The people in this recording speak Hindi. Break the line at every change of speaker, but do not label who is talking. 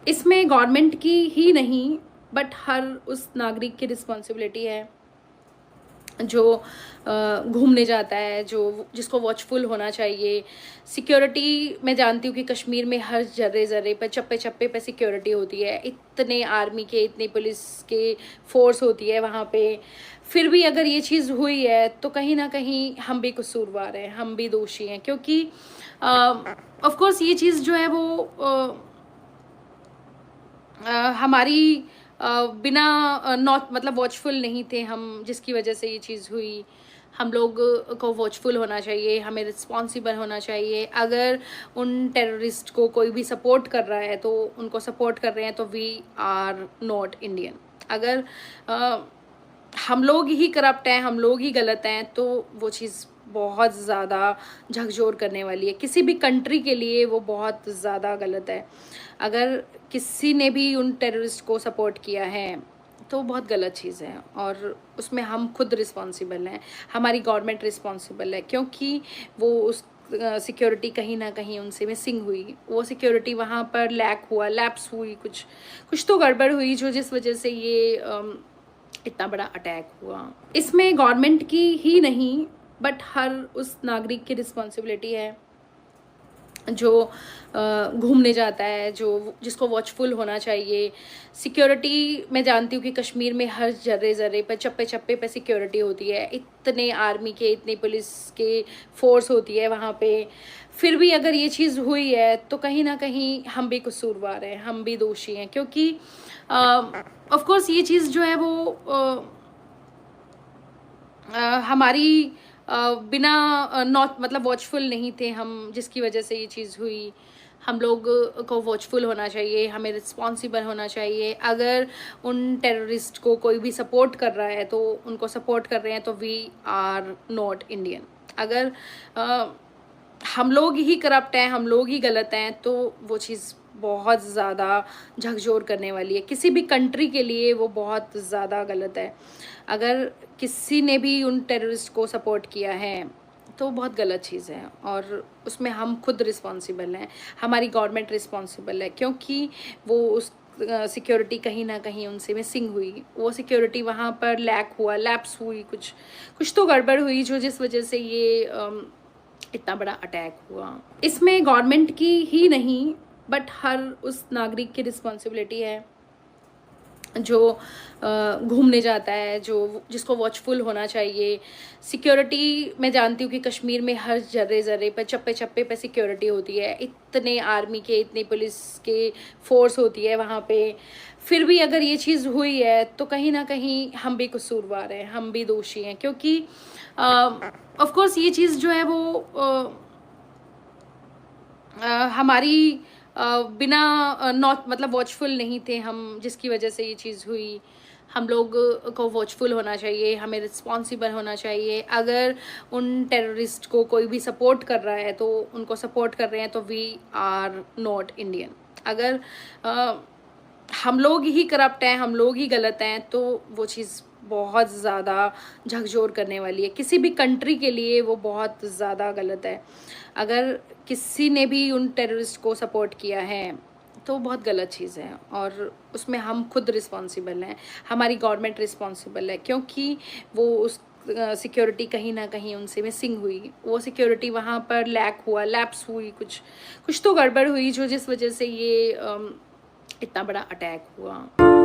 इसमें गवर्नमेंट की ही नहीं बट हर उस नागरिक की रिस्पॉन्सिबिलिटी है जो घूमने जाता है, जो जिसको वॉचफुल होना चाहिए। सिक्योरिटी मैं जानती हूँ कि कश्मीर में हर जर्रे जर्रे पर चप्पे चप्पे पे सिक्योरिटी होती है, इतने आर्मी के इतनी पुलिस के फोर्स होती है वहाँ पे। फिर भी अगर ये चीज़ हुई है तो कहीं ना कहीं हम भी कसूरवार हैं, हम भी दोषी हैं, क्योंकि ऑफ कोर्स ये चीज़ जो है वो हमारी बिना नॉट मतलब वॉचफुल नहीं थे हम, जिसकी वजह से ये चीज़ हुई। हम लोग को वॉचफुल होना चाहिए, हमें रिस्पॉन्सिबल होना चाहिए। अगर उन टेररिस्ट को कोई भी सपोर्ट कर रहा है तो उनको सपोर्ट कर रहे हैं तो वी आर नॉट इंडियन। अगर हम लोग ही करप्ट हैं, हम लोग ही गलत हैं, तो वो चीज़ बहुत ज़्यादा झकझोर करने वाली है। किसी भी कंट्री के लिए वो बहुत ज़्यादा गलत है। अगर किसी ने भी उन टेररिस्ट को सपोर्ट किया है तो बहुत गलत चीज़ है, और उसमें हम खुद रिस्पॉन्सिबल हैं, हमारी गवर्नमेंट रिस्पॉन्सिबल है, क्योंकि वो उस सिक्योरिटी कहीं ना कहीं उनसे मिसिंग हुई। वो सिक्योरिटी वहाँ पर लैप्स हुई, कुछ तो गड़बड़ हुई जो जिस वजह से ये इतना बड़ा अटैक हुआ। इसमें गवर्नमेंट की ही नहीं बट हर उस नागरिक की रिस्पॉन्सिबिलिटी है जो घूमने जाता है, जो जिसको वॉचफुल होना चाहिए। सिक्योरिटी मैं जानती हूँ कि कश्मीर में हर जर्रे जर्रे पर चप्पे चप्पे पे सिक्योरिटी होती है, इतने आर्मी के इतनी पुलिस के फोर्स होती है वहाँ पे। फिर भी अगर ये चीज़ हुई है तो कहीं ना कहीं हम भी कसूरवार हैं, हम भी दोषी हैं, क्योंकि ऑफ कोर्स ये चीज़ जो है वो हमारी बिना नॉट मतलब वॉचफुल नहीं थे हम, जिसकी वजह से ये चीज़ हुई। हम लोग को वॉचफुल होना चाहिए, हमें रिस्पॉन्सिबल होना चाहिए। अगर उन टेररिस्ट को कोई भी सपोर्ट कर रहा है तो उनको सपोर्ट कर रहे हैं तो वी आर नॉट इंडियन। अगर हम लोग ही करप्ट हैं, हम लोग ही गलत हैं, तो वो चीज़ बहुत ज़्यादा झकझोर करने वाली है। किसी भी कंट्री के लिए वो बहुत ज़्यादा गलत है। अगर किसी ने भी उन टेररिस्ट को सपोर्ट किया है तो बहुत गलत चीज़ है, और उसमें हम खुद रिस्पॉन्सिबल हैं, हमारी गवर्नमेंट रिस्पॉन्सिबल है, क्योंकि वो उस सिक्योरिटी कहीं ना कहीं उनसे मिसिंग हुई। वो सिक्योरिटी वहाँ पर लैप्स हुई, कुछ तो गड़बड़ हुई जो जिस वजह से ये इतना बड़ा अटैक हुआ। इसमें गवर्नमेंट की ही नहीं बट हर उस नागरिक की रिस्पॉन्सिबिलिटी है जो घूमने जाता है, जो जिसको वॉचफुल होना चाहिए। सिक्योरिटी मैं जानती हूँ कि कश्मीर में हर जर्रे जर्रे पर चप्पे चप्पे पे सिक्योरिटी होती है, इतने आर्मी के इतनी पुलिस के फोर्स होती है वहाँ पे। फिर भी अगर ये चीज़ हुई है तो कहीं ना कहीं हम भी कसूरवार हैं, हम भी दोषी हैं, क्योंकि ऑफ कोर्स ये चीज़ जो है वो हमारी बिना नॉट मतलब वॉचफुल नहीं थे हम, जिसकी वजह से ये चीज़ हुई। हम लोग को वॉचफुल होना चाहिए, हमें रिस्पॉन्सिबल होना चाहिए। अगर उन टेररिस्ट को कोई भी सपोर्ट कर रहा है तो उनको सपोर्ट कर रहे हैं तो वी आर नॉट इंडियन। अगर हम लोग ही करप्ट हैं, हम लोग ही गलत हैं, तो वो चीज़ बहुत ज़्यादा झकझोर करने वाली है। किसी भी कंट्री के लिए वो बहुत ज़्यादा गलत है। अगर किसी ने भी उन टेररिस्ट को सपोर्ट किया है तो बहुत गलत चीज़ है, और उसमें हम खुद रिस्पॉन्सिबल हैं, हमारी गवर्नमेंट रिस्पॉन्सिबल है, क्योंकि वो उस सिक्योरिटी कहीं ना कहीं उनसे मिसिंग हुई। वो सिक्योरिटी वहाँ पर लैप्स हुई, कुछ तो गड़बड़ हुई जो जिस वजह से ये इतना बड़ा अटैक हुआ।